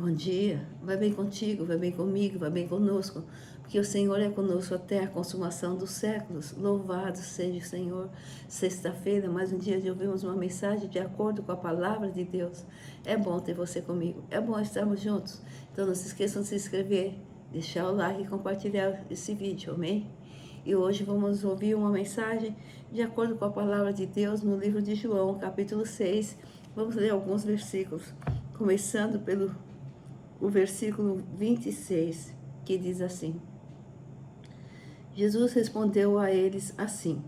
Bom dia, vai bem contigo, vai bem comigo, vai bem conosco, porque o Senhor é conosco até a consumação dos séculos. Louvado seja o Senhor. Sexta-feira, mais um dia de ouvirmos uma mensagem de acordo com a palavra de Deus. É bom ter você comigo, é bom estarmos juntos. Então não se esqueçam de se inscrever, deixar o like e compartilhar esse vídeo, amém? E hoje vamos ouvir uma mensagem de acordo com a palavra de Deus no livro de João, capítulo 6. Vamos ler alguns versículos, começando pelo o versículo 26, que diz assim: Jesus respondeu a eles assim: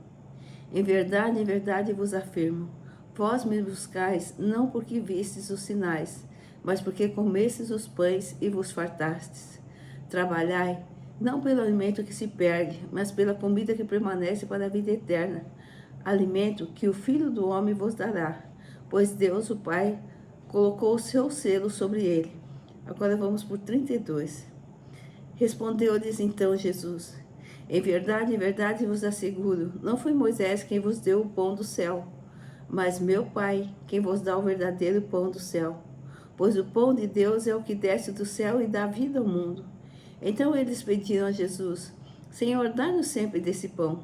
em verdade vos afirmo, vós me buscais não porque vistes os sinais, mas porque comestes os pães e vos fartastes. Trabalhai, não pelo alimento que se perde, mas pela comida que permanece para a vida eterna, alimento que o Filho do Homem vos dará, pois Deus, o Pai, colocou o seu selo sobre ele. Agora vamos por 32. Respondeu-lhes então Jesus: em verdade vos asseguro, não foi Moisés quem vos deu o pão do céu, mas meu Pai quem vos dá o verdadeiro pão do céu. Pois o pão de Deus é o que desce do céu e dá vida ao mundo. Então eles pediram a Jesus: Senhor, dá-nos sempre desse pão.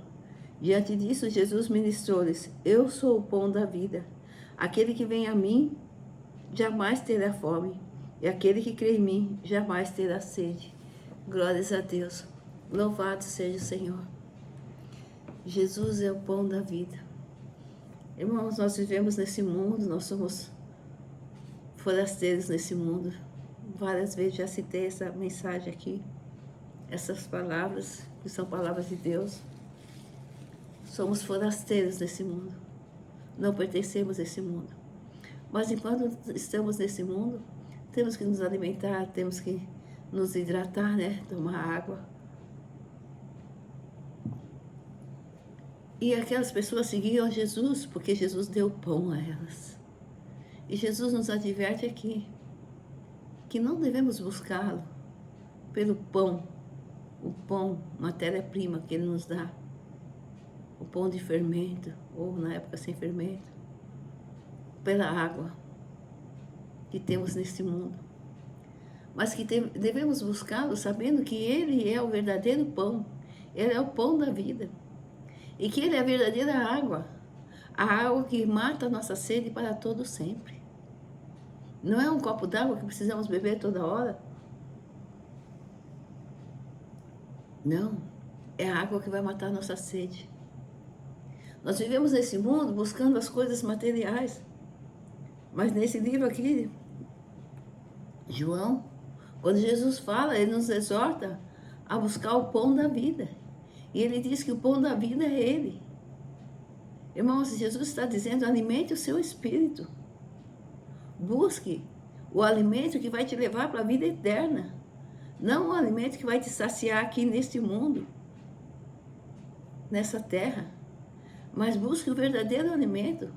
Diante disso, Jesus ministrou-lhes: eu sou o pão da vida. Aquele que vem a mim jamais terá fome, e aquele que crê em mim jamais terá sede. Glórias a Deus. Louvado seja o Senhor. Jesus é o pão da vida. Irmãos, nós vivemos nesse mundo, nós somos forasteiros nesse mundo. Várias vezes já citei essa mensagem aqui, essas palavras, que são palavras de Deus. Somos forasteiros nesse mundo. Não pertencemos a esse mundo. Mas enquanto estamos nesse mundo, temos que nos alimentar, temos que nos hidratar, né? Tomar água. E aquelas pessoas seguiam a Jesus, porque Jesus deu pão a elas. E Jesus nos adverte aqui, que não devemos buscá-lo pelo pão, o pão, matéria-prima que Ele nos dá, o pão de fermento, ou na época sem fermento, pela água que temos neste mundo. Mas que devemos buscá-lo sabendo que Ele é o verdadeiro pão, Ele é o pão da vida, e que Ele é a verdadeira água, a água que mata a nossa sede para todo sempre. Não é um copo d'água que precisamos beber toda hora. Não, é a água que vai matar a nossa sede. Nós vivemos nesse mundo buscando as coisas materiais, mas nesse livro aqui, João, quando Jesus fala, Ele nos exorta a buscar o pão da vida. E Ele diz que o pão da vida é Ele. Irmãos, Jesus está dizendo: alimente o seu espírito. Busque o alimento que vai te levar para a vida eterna. Não o alimento que vai te saciar aqui neste mundo, nessa terra. Mas busque o verdadeiro alimento.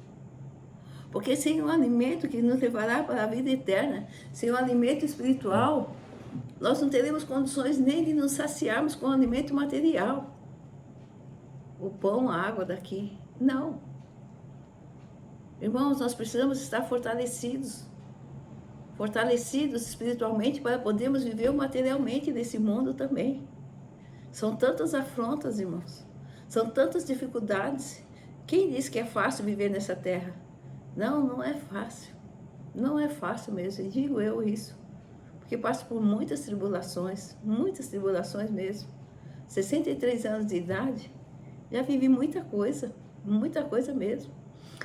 Porque sem o alimento que nos levará para a vida eterna, sem o alimento espiritual, nós não teremos condições nem de nos saciarmos com o alimento material. O pão, a água daqui. Não. Irmãos, nós precisamos estar fortalecidos espiritualmente para podermos viver materialmente nesse mundo também. São tantas afrontas, irmãos. São tantas dificuldades. Quem diz que é fácil viver nessa terra? Não, não é fácil. Não é fácil mesmo, e digo eu isso. Porque passo por muitas tribulações mesmo. 63 anos de idade, já vivi muita coisa mesmo.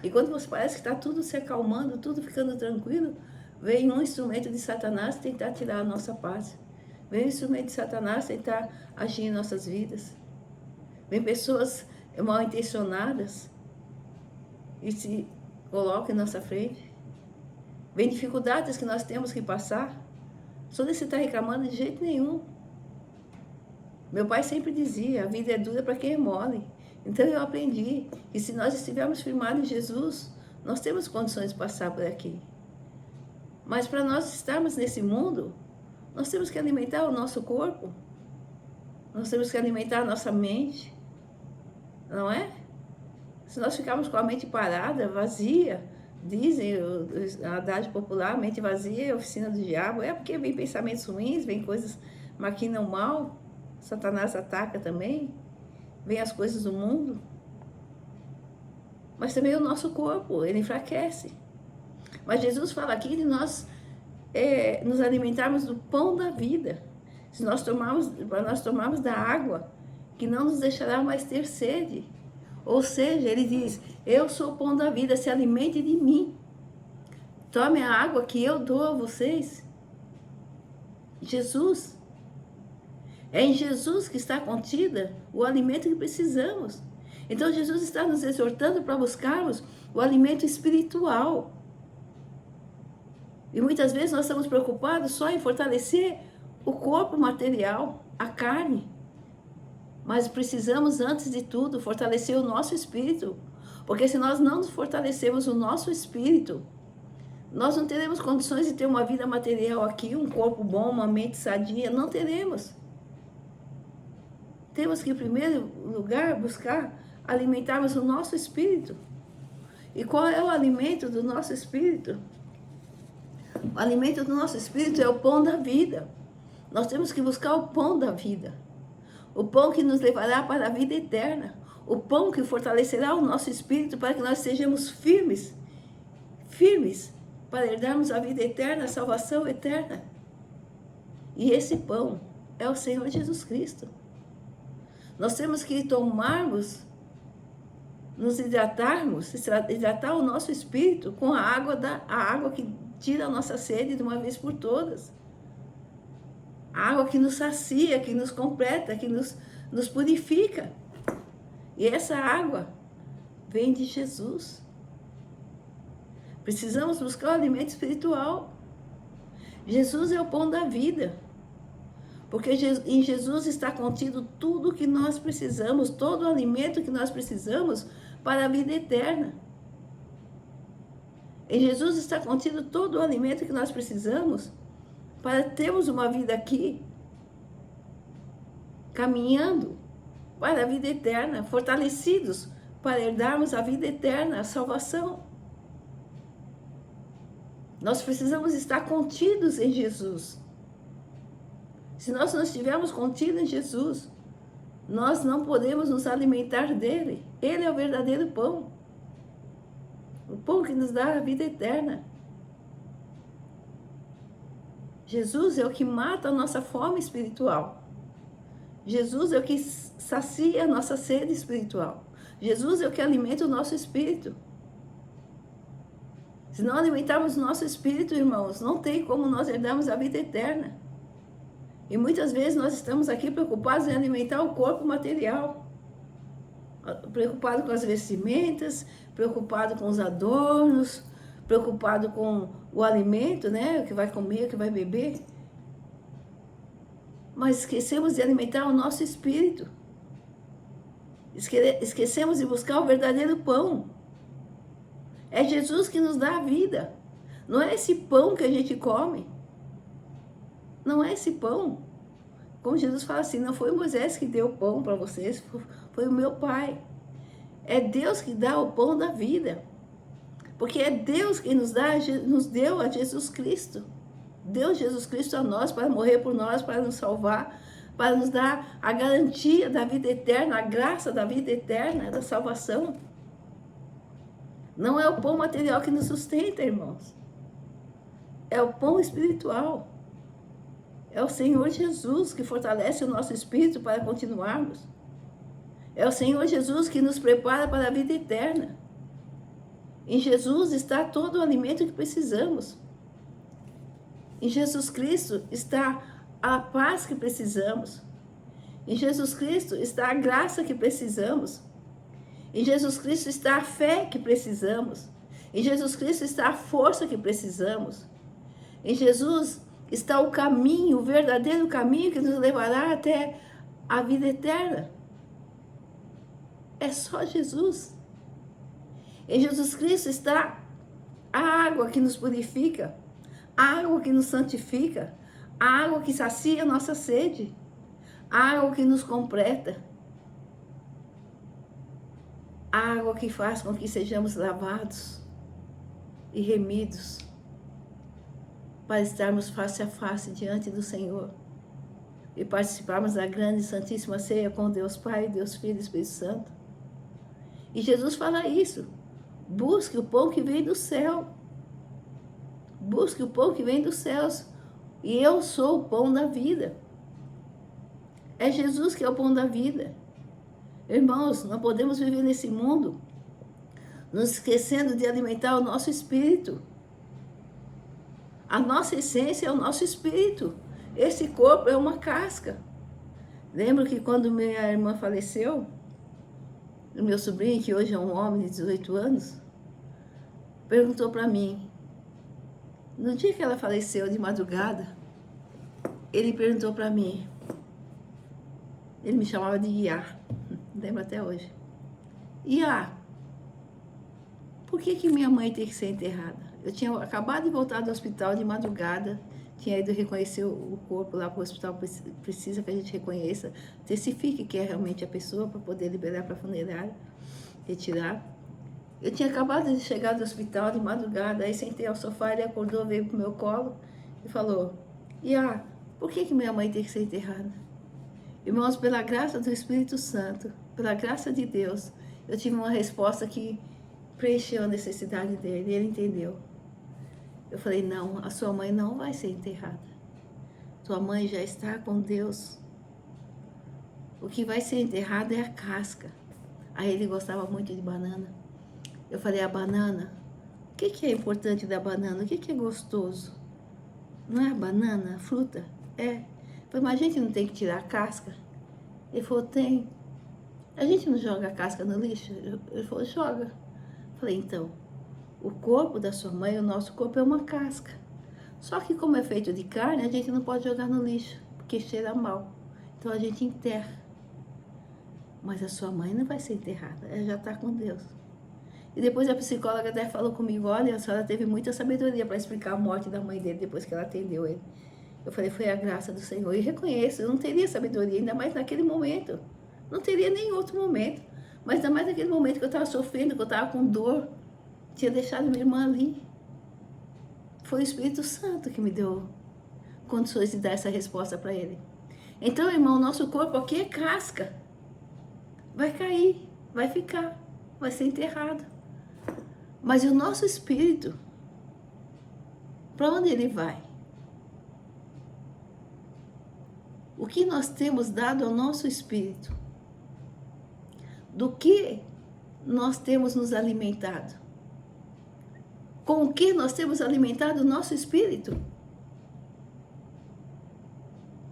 E quando você parece que está tudo se acalmando, tudo ficando tranquilo, vem um instrumento de Satanás tentar tirar a nossa paz. Vem um instrumento de Satanás tentar agir em nossas vidas. Vem pessoas mal intencionadas e se colocam em nossa frente. Vem dificuldades que nós temos que passar. Só de você estar reclamando de jeito nenhum. Meu pai sempre dizia: a vida é dura para quem é mole. Então eu aprendi que se nós estivermos firmados em Jesus, nós temos condições de passar por aqui. Mas para nós estarmos nesse mundo, nós temos que alimentar o nosso corpo. Nós temos que alimentar a nossa mente. Não é? Se nós ficarmos com a mente parada, vazia, Dizem, a adagem popular, mente vazia é oficina do diabo. É porque vem pensamentos ruins, vem coisas maquinam mal. Satanás ataca também. Vem as coisas do mundo. Mas também o nosso corpo, ele enfraquece. Mas Jesus fala aqui de nós nos alimentarmos do pão da vida. Se nós tomarmos da água, que não nos deixará mais ter sede. Ou seja, ele diz, eu sou o pão da vida, se alimente de mim. Tome a água que eu dou a vocês. Jesus. É em Jesus que está contida o alimento que precisamos. Então Jesus está nos exortando para buscarmos o alimento espiritual. E muitas vezes nós estamos preocupados só em fortalecer o corpo material, a carne. Mas precisamos, antes de tudo, fortalecer o nosso espírito. Porque se nós não fortalecemos o nosso espírito, nós não teremos condições de ter uma vida material aqui, um corpo bom, uma mente sadia, não teremos. Temos que, em primeiro lugar, buscar alimentarmos o nosso espírito. E qual é o alimento do nosso espírito? O alimento do nosso espírito é o pão da vida. Nós temos que buscar o pão da vida. O pão que nos levará para a vida eterna. O pão que fortalecerá o nosso espírito para que nós sejamos firmes. Firmes para herdarmos a vida eterna, a salvação eterna. E esse pão é o Senhor Jesus Cristo. Nós temos que tomarmos, nos hidratarmos, hidratar o nosso espírito com a água que tira a nossa sede de uma vez por todas. A água que nos sacia, que nos completa, que nos purifica. E essa água vem de Jesus. Precisamos buscar o alimento espiritual. Jesus é o pão da vida. Porque em Jesus está contido tudo o que nós precisamos, todo o alimento que nós precisamos para a vida eterna. Em Jesus está contido todo o alimento que nós precisamos para termos uma vida aqui, caminhando para a vida eterna, fortalecidos para herdarmos a vida eterna, a salvação. Nós precisamos estar contidos em Jesus. Se nós não estivermos contidos em Jesus, nós não podemos nos alimentar dele. Ele é o verdadeiro pão. O pão que nos dá a vida eterna. Jesus é o que mata a nossa fome espiritual. Jesus é o que sacia a nossa sede espiritual. Jesus é o que alimenta o nosso espírito. Se não alimentarmos o nosso espírito, irmãos, não tem como nós herdarmos a vida eterna. E muitas vezes nós estamos aqui preocupados em alimentar o corpo material. Preocupado com as vestimentas, preocupado com os adornos, preocupado com o alimento, né? O que vai comer, o que vai beber. Mas esquecemos de alimentar o nosso espírito. Esquecemos de buscar o verdadeiro pão. É Jesus que nos dá a vida. Não é esse pão que a gente come. Não é esse pão. Como Jesus fala assim, não foi Moisés que deu o pão para vocês, foi o meu Pai. É Deus que dá o pão da vida. Porque é Deus que nos deu a Jesus Cristo. Deu Jesus Cristo a nós para morrer por nós, para nos salvar, para nos dar a garantia da vida eterna, a graça da vida eterna, da salvação. Não é o pão material que nos sustenta, irmãos. É o pão espiritual. É o Senhor Jesus que fortalece o nosso espírito para continuarmos. É o Senhor Jesus que nos prepara para a vida eterna. Em Jesus está todo o alimento que precisamos. Em Jesus Cristo está a paz que precisamos. Em Jesus Cristo está a graça que precisamos. Em Jesus Cristo está a fé que precisamos. Em Jesus Cristo está a força que precisamos. Em Jesus está o caminho, o verdadeiro caminho que nos levará até a vida eterna. É só Jesus. Em Jesus Cristo está a água que nos purifica, a água que nos santifica, a água que sacia a nossa sede, a água que nos completa, a água que faz com que sejamos lavados, e remidos para estarmos face a face diante do Senhor e participarmos da grande e santíssima ceia com Deus Pai, Deus Filho e Espírito Santo. E Jesus fala isso: busque o pão que vem do céu, busque o pão que vem dos céus, e eu sou o pão da vida. É Jesus que é o pão da vida. Irmãos, não podemos viver nesse mundo nos esquecendo de alimentar o nosso espírito. A nossa essência é o nosso espírito. Esse corpo é uma casca. Lembro que quando minha irmã faleceu, o meu sobrinho, que hoje é um homem de 18 anos, perguntou para mim, no dia que ela faleceu, de madrugada, ele perguntou para mim, ele me chamava de Iá, lembro até hoje. Iá, por que minha mãe tem que ser enterrada? Eu tinha acabado de voltar do hospital de madrugada, tinha ido reconhecer o corpo lá para o hospital, precisa que a gente reconheça, testifique que é realmente a pessoa para poder liberar para a funerária, retirar. Eu tinha acabado de chegar do hospital de madrugada, aí sentei ao sofá, ele acordou, veio pro meu colo e falou, Iá, por que minha mãe tem que ser enterrada? Irmãos, pela graça do Espírito Santo, pela graça de Deus, eu tive uma resposta que preencheu a necessidade dele, ele entendeu. Eu falei, não, a sua mãe não vai ser enterrada. Sua mãe já está com Deus. O que vai ser enterrado é a casca. Aí ele gostava muito de banana. Eu falei, a banana, o que é importante da banana? O que é gostoso? Não é a banana, a fruta? É. Eu falei, mas a gente não tem que tirar a casca? Ele falou, tem. A gente não joga a casca no lixo? Ele falou, joga. Eu falei, então, o corpo da sua mãe, o nosso corpo é uma casca. Só que como é feito de carne, a gente não pode jogar no lixo, porque cheira mal. Então a gente enterra. Mas a sua mãe não vai ser enterrada, ela já está com Deus. E depois a psicóloga até falou comigo, olha, a senhora teve muita sabedoria para explicar a morte da mãe dele depois que ela atendeu ele. Eu falei, foi a graça do Senhor. E reconheço, eu não teria sabedoria, ainda mais naquele momento. Não teria nem outro momento. Mas ainda mais naquele momento que eu estava sofrendo, que eu estava com dor. Tinha deixado minha irmã ali. Foi o Espírito Santo que me deu condições de dar essa resposta para ele. Então, irmão, nosso corpo aqui é casca. Vai cair, vai ficar, vai ser enterrado. Mas o nosso espírito, para onde ele vai? O que nós temos dado ao nosso espírito? Do que nós temos nos alimentado? Com o que nós temos alimentado o nosso espírito?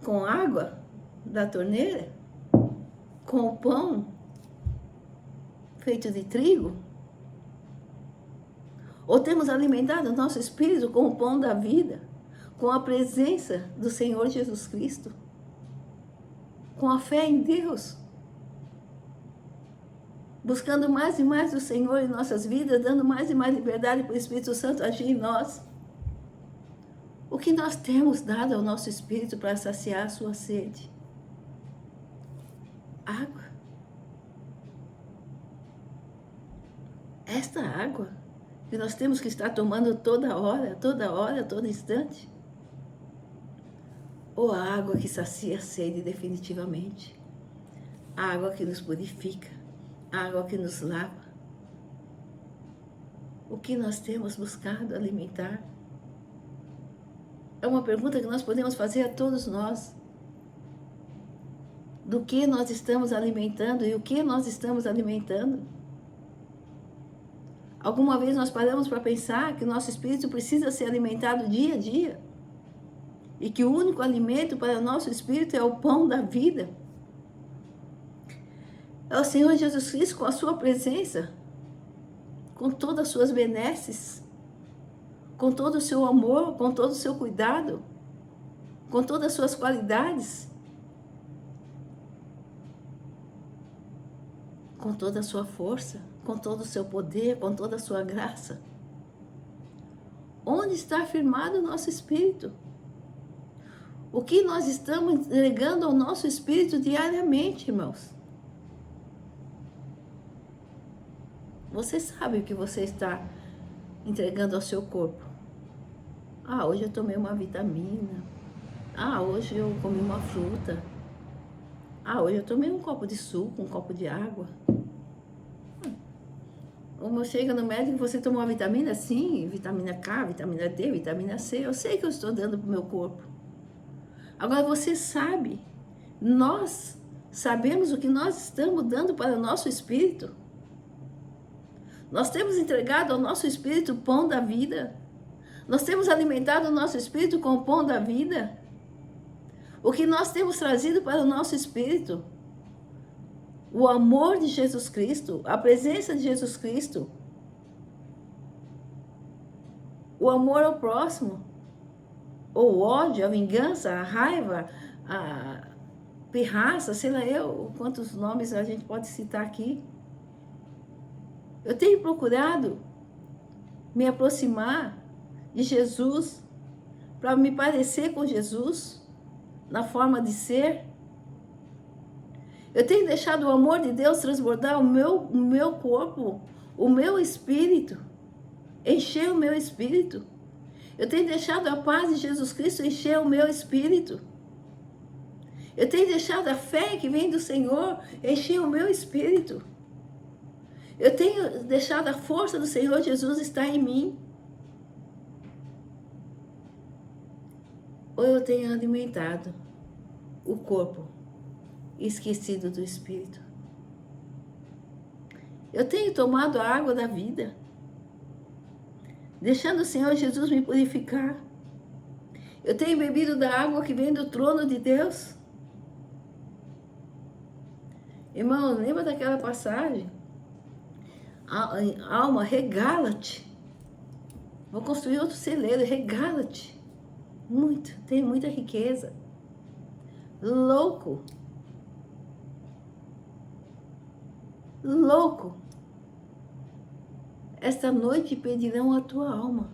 Com água da torneira? Com o pão feito de trigo? Ou temos alimentado o nosso espírito com o pão da vida? Com a presença do Senhor Jesus Cristo? Com a fé em Deus? Buscando mais e mais o Senhor em nossas vidas, dando mais e mais liberdade para o Espírito Santo agir em nós? O que nós temos dado ao nosso espírito para saciar a sua sede? Água. Esta água que nós temos que estar tomando toda hora, todo instante? Ou a água que sacia a sede definitivamente? A água que nos purifica? A água que nos lava? O que nós temos buscado alimentar? É uma pergunta que nós podemos fazer a todos nós. Do que nós estamos alimentando e o que nós estamos alimentando? Alguma vez nós paramos para pensar que o nosso espírito precisa ser alimentado dia a dia? E que o único alimento para o nosso espírito é o pão da vida? É o Senhor Jesus Cristo com a sua presença, com todas as suas benesses, com todo o seu amor, com todo o seu cuidado, com todas as suas qualidades, com toda a sua força, com todo o seu poder, com toda a sua graça. Onde está firmado o nosso espírito? O que nós estamos entregando ao nosso espírito diariamente, irmãos? Você sabe o que você está entregando ao seu corpo. Ah, hoje eu tomei uma vitamina. Ah, hoje eu comi uma fruta. Ah, hoje eu tomei um copo de suco, um copo de água. Como chega no médico, você tomou uma vitamina? Sim, vitamina K, vitamina D, vitamina C. Eu sei que eu estou dando para o meu corpo. Agora você sabe, nós sabemos o que nós estamos dando para o nosso espírito. Nós temos entregado ao nosso espírito o pão da vida. Nós temos alimentado o nosso espírito com o pão da vida. O que nós temos trazido para o nosso espírito? O amor de Jesus Cristo, a presença de Jesus Cristo. O amor ao próximo. Ou o ódio, a vingança, a raiva, a pirraça, sei lá eu, quantos nomes a gente pode citar aqui. Eu tenho procurado me aproximar de Jesus, para me parecer com Jesus, na forma de ser. Eu tenho deixado o amor de Deus transbordar o meu corpo, o meu espírito, encher o meu espírito. Eu tenho deixado a paz de Jesus Cristo encher o meu espírito. Eu tenho deixado a fé que vem do Senhor encher o meu espírito. Eu tenho deixado a força do Senhor Jesus estar em mim. Ou eu tenho alimentado o corpo e esquecido do espírito. Eu tenho tomado a água da vida, deixando o Senhor Jesus me purificar. Eu tenho bebido da água que vem do trono de Deus. Irmão, lembra daquela passagem? Alma, regala-te. Vou construir outro celeiro, regala-te. Muito, tem muita riqueza. Louco. Louco. Esta noite pedirão a tua alma.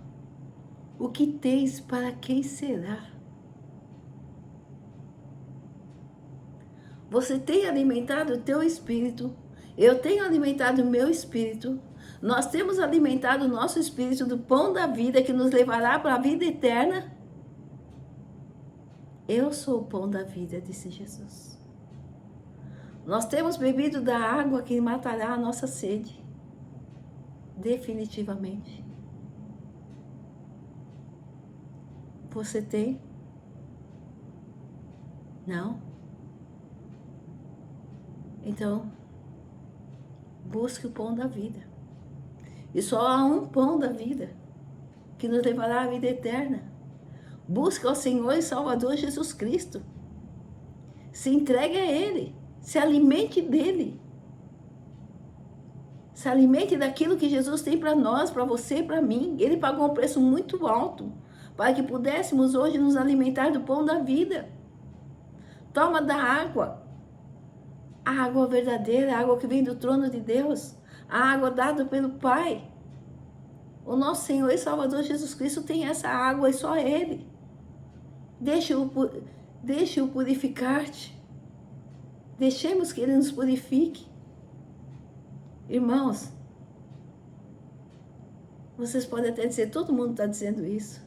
O que tens, para quem será? Você tem alimentado o teu espírito. Eu tenho alimentado o meu espírito. Nós temos alimentado o nosso espírito do pão da vida que nos levará para a vida eterna. Eu sou o pão da vida, disse Jesus. Nós temos bebido da água que matará a nossa sede. Definitivamente. Você tem? Não? Então, busque o pão da vida. E só há um pão da vida que nos levará à vida eterna. Busque ao Senhor e Salvador Jesus Cristo. Se entregue a Ele. Se alimente dEle. Se alimente daquilo que Jesus tem para nós, para você e para mim. Ele pagou um preço muito alto para que pudéssemos hoje nos alimentar do pão da vida. Toma da água. A água verdadeira, a água que vem do trono de Deus. A água dada pelo Pai. O nosso Senhor e Salvador Jesus Cristo tem essa água e só Ele. Deixe-o purificar-te. Deixemos que Ele nos purifique. Irmãos, vocês podem até dizer, todo mundo está dizendo isso.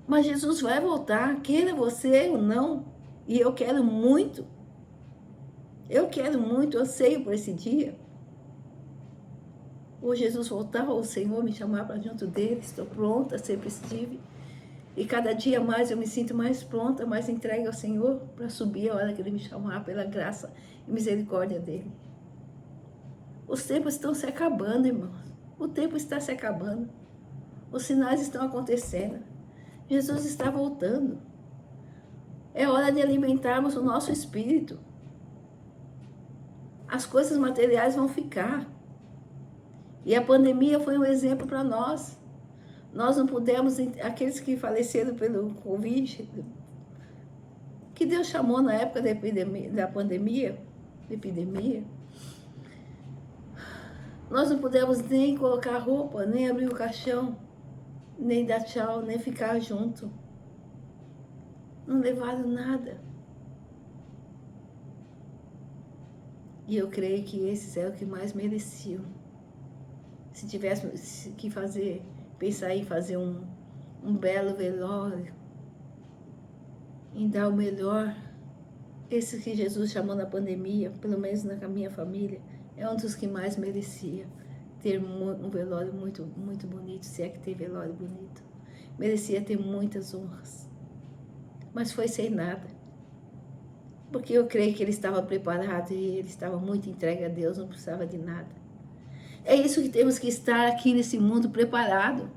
Mas Jesus vai voltar, queira você ou não. E eu quero muito. Eu quero muito, anseio por esse dia. Ou Jesus voltar, ou o Senhor me chamar para junto dele. Estou pronta, sempre estive. E cada dia mais eu me sinto mais pronta, mais entregue ao Senhor para subir a hora que Ele me chamar pela graça e misericórdia dEle. Os tempos estão se acabando, irmãos. O tempo está se acabando. Os sinais estão acontecendo. Jesus está voltando. É hora de alimentarmos o nosso espírito. As coisas materiais vão ficar. E a pandemia foi um exemplo para nós. Nós não pudemos, aqueles que faleceram pelo Covid, que Deus chamou na época da pandemia, nós não pudemos nem colocar roupa, nem abrir o caixão, nem dar tchau, nem ficar junto. Não levaram nada. E eu creio que esses eram os que mais mereciam. Se tivéssemos que fazer pensar em fazer um belo velório, em dar o melhor. Esse que Jesus chamou na pandemia, pelo menos na minha família, é um dos que mais merecia ter um velório muito, muito bonito, se é que tem velório bonito. Merecia ter muitas honras. Mas foi sem nada. Porque eu creio que ele estava preparado e ele estava muito entregue a Deus, não precisava de nada. É isso que temos que estar aqui nesse mundo preparado.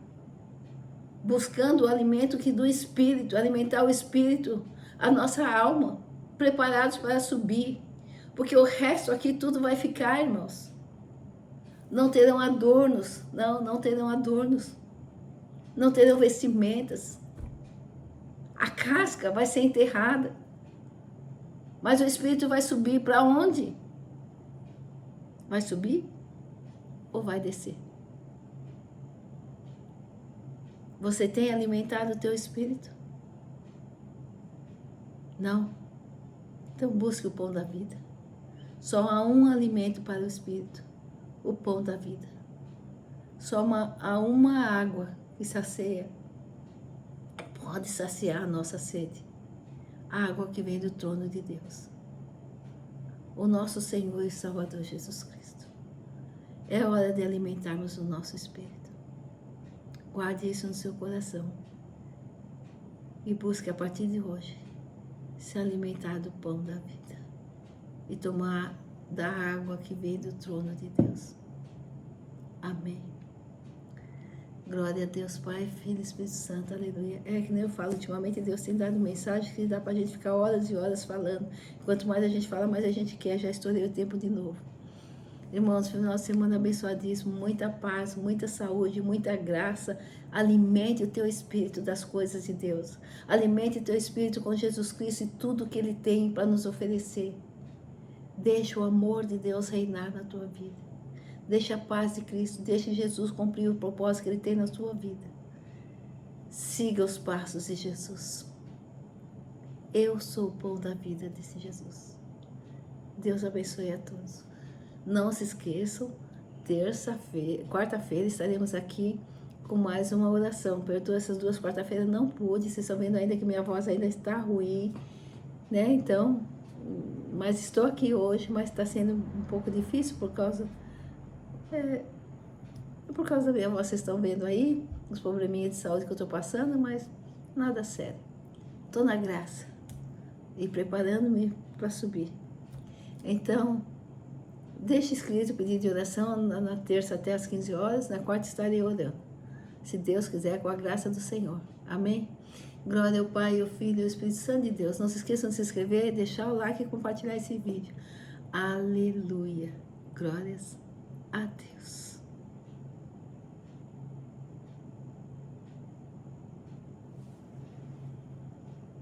Buscando o alimento que do Espírito, alimentar o Espírito, a nossa alma, preparados para subir. Porque o resto aqui tudo vai ficar, irmãos. Não terão adornos, não terão adornos. Não terão vestimentas. A casca vai ser enterrada. Mas o Espírito vai subir para onde? Vai subir ou vai descer? Você tem alimentado o teu Espírito? Não? Então busque o pão da vida. Só há um alimento para o Espírito, o pão da vida. Só há uma água que sacia, pode saciar a nossa sede. A água que vem do trono de Deus. O nosso Senhor e Salvador Jesus Cristo. É hora de alimentarmos o nosso Espírito. Guarde isso no seu coração. E busque a partir de hoje se alimentar do pão da vida. E tomar da água que vem do trono de Deus. Amém. Glória a Deus, Pai, Filho e Espírito Santo, aleluia. É que nem eu falo, ultimamente Deus tem dado mensagem que dá pra gente ficar horas e horas falando. Quanto mais a gente fala, mais a gente quer. Já estourei o tempo de novo. Irmãos, final de semana abençoadíssimo, muita paz, muita saúde, muita graça. Alimente o teu espírito das coisas de Deus. Alimente o teu espírito com Jesus Cristo e tudo que Ele tem para nos oferecer. Deixa o amor de Deus reinar na tua vida. Deixa a paz de Cristo, deixa Jesus cumprir o propósito que Ele tem na sua vida. Siga os passos de Jesus. Eu sou o pão da vida, disse Jesus. Deus abençoe a todos. Não se esqueçam, quarta-feira estaremos aqui com mais uma oração. Perdoa essas 2 quarta-feiras, não pude. Vocês estão vendo ainda que minha voz ainda está ruim, né? Então, mas estou aqui hoje, mas está sendo um pouco difícil por causa da minha voz. Vocês estão vendo aí os probleminhas de saúde que eu estou passando, mas nada sério. Estou na graça e preparando-me para subir. Então, deixe escrito o pedido de oração na terça até às 15 horas, na quarta estarei orando. Se Deus quiser, com a graça do Senhor. Amém? Glória ao Pai, ao Filho e ao Espírito Santo de Deus. Não se esqueçam de se inscrever, deixar o like e compartilhar esse vídeo. Aleluia. Glórias a Deus.